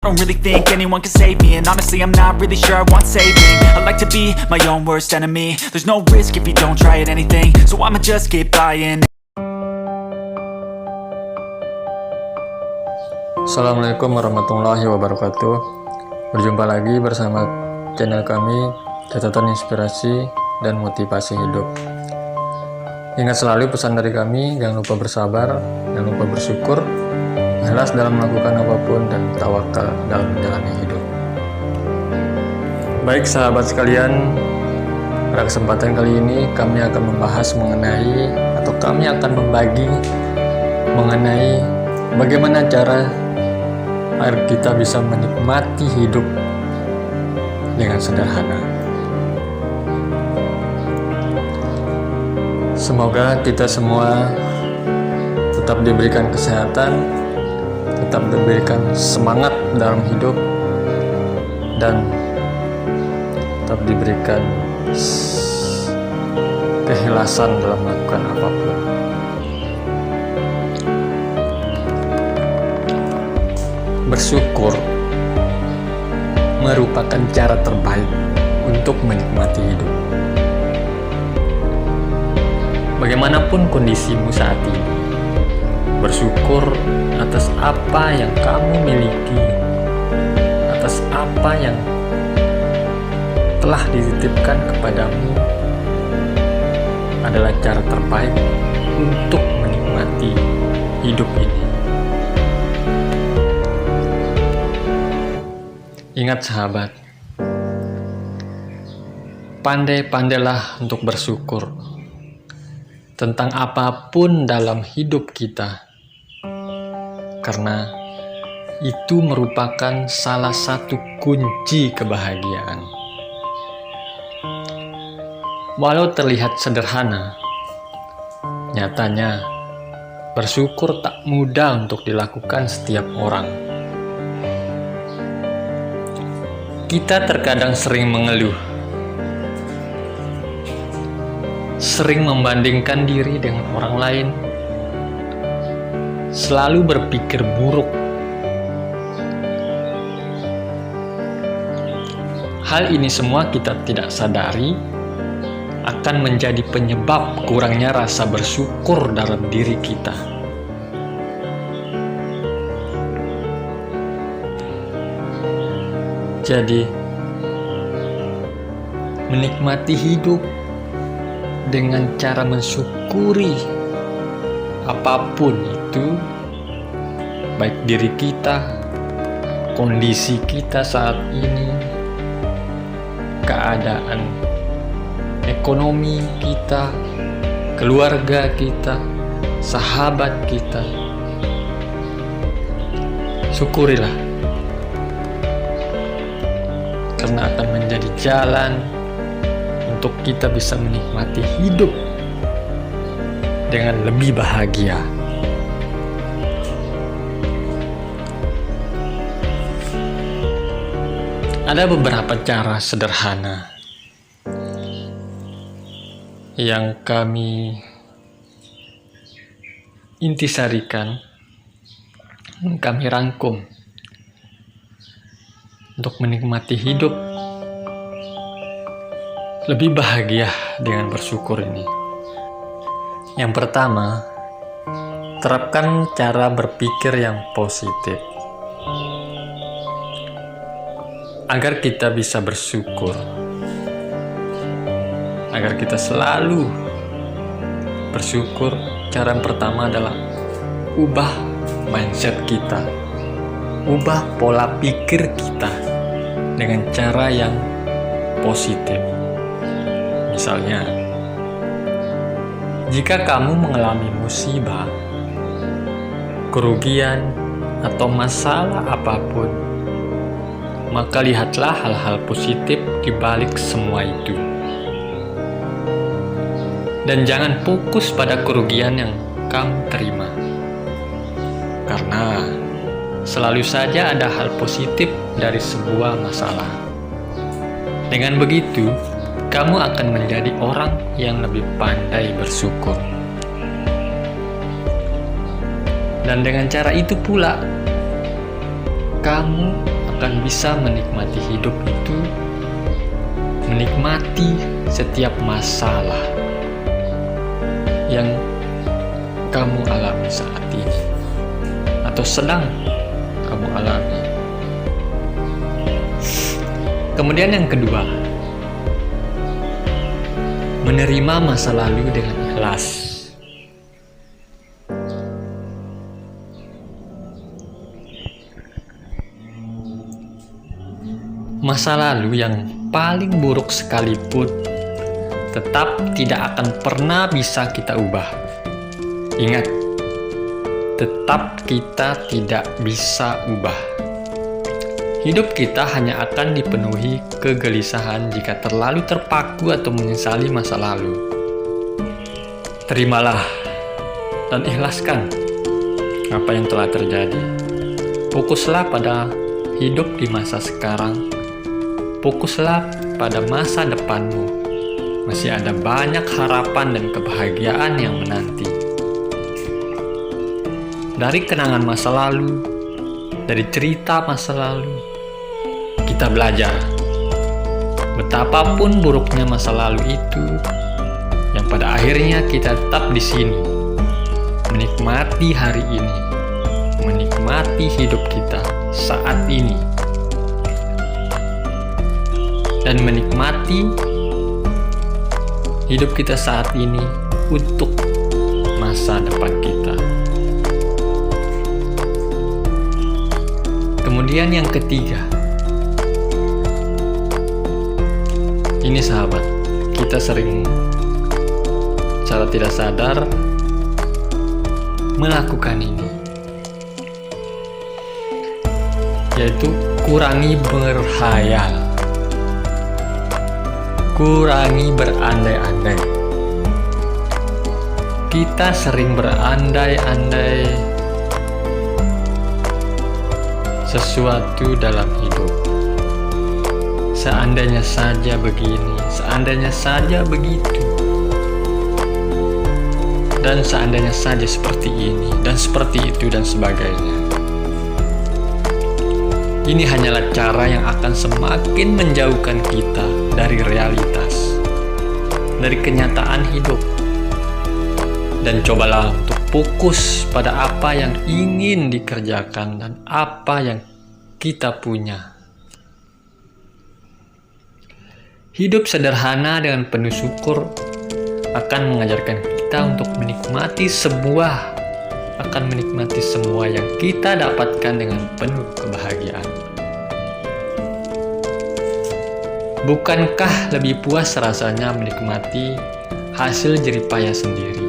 don't really think anyone can save me. And honestly, I'm not really sure I want saving. I like to be my own worst enemy. There's no risk if you don't try at anything, so I'ma just keep buying. Assalamualaikum warahmatullahi wabarakatuh. Berjumpa lagi bersama channel kami, Catatan Inspirasi dan Motivasi Hidup. Ingat selalu pesan dari kami, jangan lupa bersabar, jangan lupa bersyukur, ikhlas dalam melakukan apapun, dan tawakal dalam menjalani hidup. Baik sahabat sekalian, pada kesempatan kali ini kami akan membahas mengenai, atau kami akan membagi mengenai bagaimana cara agar kita bisa menikmati hidup dengan sederhana. Semoga kita semua tetap diberikan kesehatan, tetap diberikan semangat dalam hidup, dan tetap diberikan keikhlasan dalam melakukan apapun. Bersyukur merupakan cara terbaik untuk menikmati hidup. Bagaimanapun kondisimu saat ini, bersyukur atas apa yang kamu miliki, atas apa yang telah dititipkan kepadamu adalah cara terbaik untuk menikmati hidup ini. Ingat sahabat, pandai-pandailah untuk bersyukur tentang apapun dalam hidup kita, karena itu merupakan salah satu kunci kebahagiaan. Walau terlihat sederhana, nyatanya bersyukur tak mudah untuk dilakukan setiap orang. Kita terkadang sering mengeluh, sering membandingkan diri dengan orang lain, selalu berpikir buruk. Hal ini semua kita tidak sadari akan menjadi penyebab kurangnya rasa bersyukur dalam diri kita. Jadi, menikmati hidup dengan cara mensyukuri apapun itu, baik diri kita, kondisi kita saat ini, keadaan ekonomi kita, keluarga kita, sahabat kita. Syukurilah, karena akan menjadi jalan untuk kita bisa menikmati hidup dengan lebih bahagia. Ada beberapa cara sederhana yang kami intisarikan, kami rangkum untuk menikmati hidup lebih bahagia dengan bersyukur ini. Yang pertama, terapkan cara berpikir yang positif. Agar kita bisa bersyukur, agar kita selalu bersyukur, cara yang pertama adalah ubah mindset kita, ubah pola pikir kita dengan cara yang positif. Misalnya, jika kamu mengalami musibah, kerugian, atau masalah apapun, maka lihatlah hal-hal positif di balik semua itu. Dan jangan fokus pada kerugian yang kamu terima, karena selalu saja ada hal positif dari sebuah masalah. Dengan begitu, kamu akan menjadi orang yang lebih pandai bersyukur. Dan dengan cara itu pula, kamu akan bisa menikmati hidup itu menikmati setiap masalah yang kamu alami saat ini atau sedang kamu alami. Kemudian yang kedua, menerima masa lalu dengan ikhlas. Masa lalu yang paling buruk sekalipun tetap tidak akan pernah bisa kita ubah. Ingat, tetap kita tidak bisa ubah. Hidup kita hanya akan dipenuhi kegelisahan jika terlalu terpaku atau menyesali masa lalu. Terimalah dan ikhlaskan apa yang telah terjadi. Fokuslah pada hidup di masa sekarang. Fokuslah pada masa depanmu. Masih ada banyak harapan dan kebahagiaan yang menanti. Dari kenangan masa lalu, dari cerita masa lalu, kita belajar. Betapapun buruknya masa lalu itu, yang pada akhirnya kita tetap di sini, menikmati hari ini, menikmati hidup kita saat ini, dan menikmati hidup kita saat ini untuk masa depan kita. Kemudian yang ketiga, ini sahabat, kita sering secara tidak sadar melakukan ini, yaitu kurangi berhayal, kurangi berandai-andai. Kita sering berandai-andai sesuatu dalam hidup. Seandainya saja begini, seandainya saja begitu, dan seandainya saja seperti ini, dan seperti itu, dan sebagainya. Ini hanyalah cara yang akan semakin menjauhkan kita dari realitas, dari kenyataan hidup. Dan cobalah untuk fokus pada apa yang ingin dikerjakan dan apa yang kita punya. Hidup sederhana dengan penuh syukur akan mengajarkan kita untuk menikmati semua yang kita dapatkan dengan penuh kebahagiaan. Bukankah lebih puas rasanya menikmati hasil jeripaya sendiri,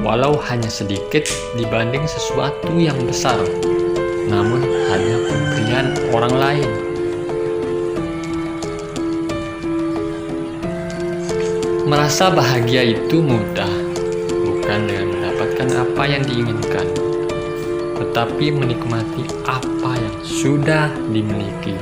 walau hanya sedikit dibanding sesuatu yang besar, namun hanya pemberian orang lain? Merasa bahagia itu mudah, bukan dengan mendapatkan apa yang diinginkan, tetapi menikmati apa yang sudah dimiliki.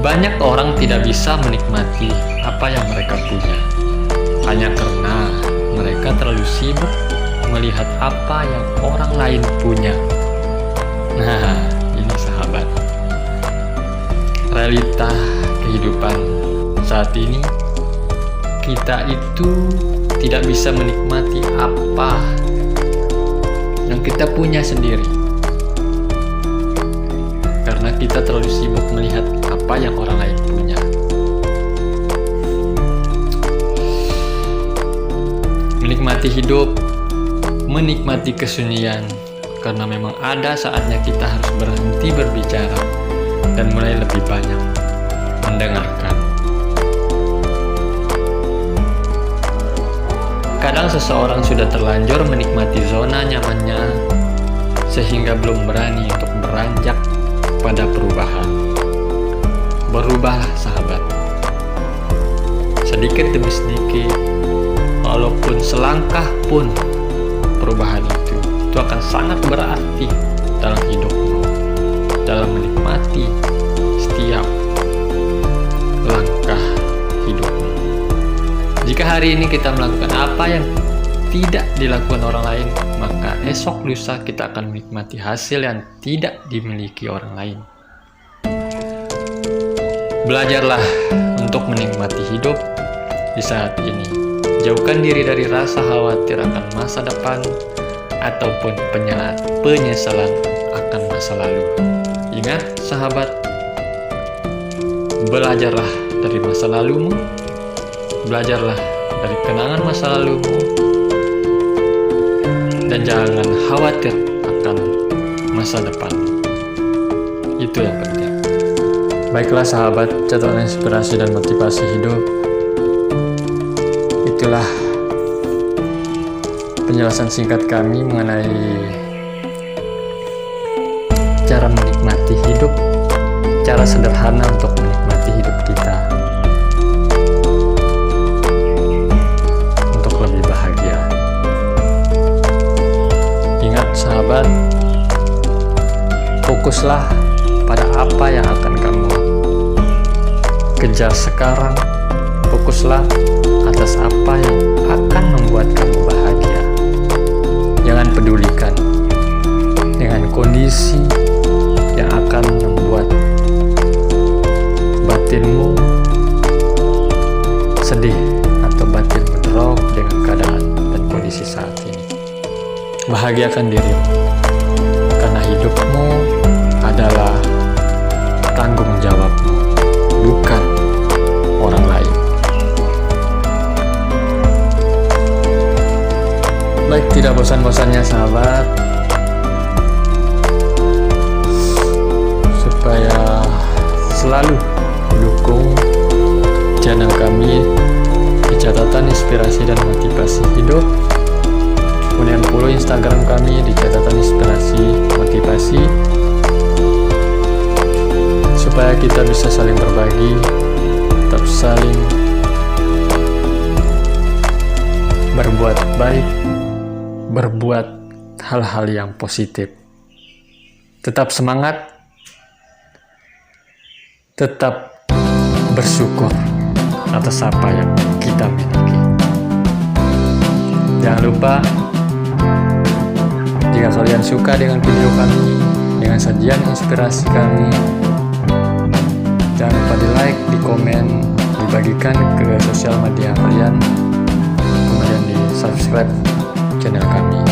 Banyak orang tidak bisa menikmati apa yang mereka punya, hanya karena mereka terlalu sibuk melihat apa yang orang lain punya. Nah, ini sahabat, realita kehidupan saat ini, kita itu tidak bisa menikmati apa yang kita punya sendiri, karena kita terlalu sibuk melihat apa yang orang lain punya. Menikmati hidup, menikmati kesunyian, karena memang ada saatnya kita harus berhenti berbicara dan mulai lebih banyak mendengarkan. Kadang seseorang sudah terlanjur menikmati zona nyamannya sehingga belum berani untuk beranjak pada perubahan. Berubahlah sahabat, sedikit demi sedikit, walaupun selangkah pun perubahan itu akan sangat berarti dalam hidupmu, dalam menikmati setiap langkah hidupmu. Jika hari ini kita melakukan apa yang tidak dilakukan orang lain, maka esok lusa kita akan menikmati hasil yang tidak dimiliki orang lain. Belajarlah untuk menikmati hidup di saat ini. Jauhkan diri dari rasa khawatir akan masa depan ataupun penyesalan akan masa lalu. Ingat sahabat, belajarlah dari masa lalumu, belajarlah dari kenangan masa lalumu, dan jangan khawatir akan masa depan. Itu yang penting. Baiklah sahabat, catatan inspirasi dan motivasi hidup. Itulah penjelasan singkat kami mengenai cara menikmati hidup, cara sederhana untuk menikmati hidup kita untuk lebih bahagia. Ingat sahabat, fokuslah pada apa yang akan kamu kejar sekarang. Fokuslah atas apa yang akan membuat kamu bahagia. Jangan pedulikan dengan kondisi yang akan membuat batinmu sedih atau batinmu drop dengan keadaan dan kondisi saat ini. Bahagiakan dirimu, karena hidupmu adalah tanggung jawabmu, bukan orang lain. Baik, tidak bosan-bosannya sahabat, supaya selalu dukung channel kami di catatan inspirasi dan motivasi hidup. Kemudian follow Instagram kami di catatan inspirasi motivasi, supaya kita bisa saling berbagi, tetap saling berbuat baik, berbuat hal-hal yang positif. Tetap semangat, tetap bersyukur atas apa yang kita miliki. Jangan lupa, jika kalian suka dengan video kami, dengan sajian inspirasi kami, jangan lupa di like, di komen, dibagikan ke sosial media kalian, kemudian di subscribe channel kami.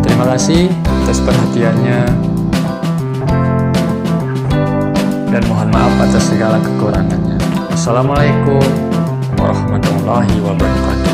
Terima kasih atas perhatiannya, dan mohon maaf atas segala kekurangannya. Assalamualaikum warahmatullahi wabarakatuh.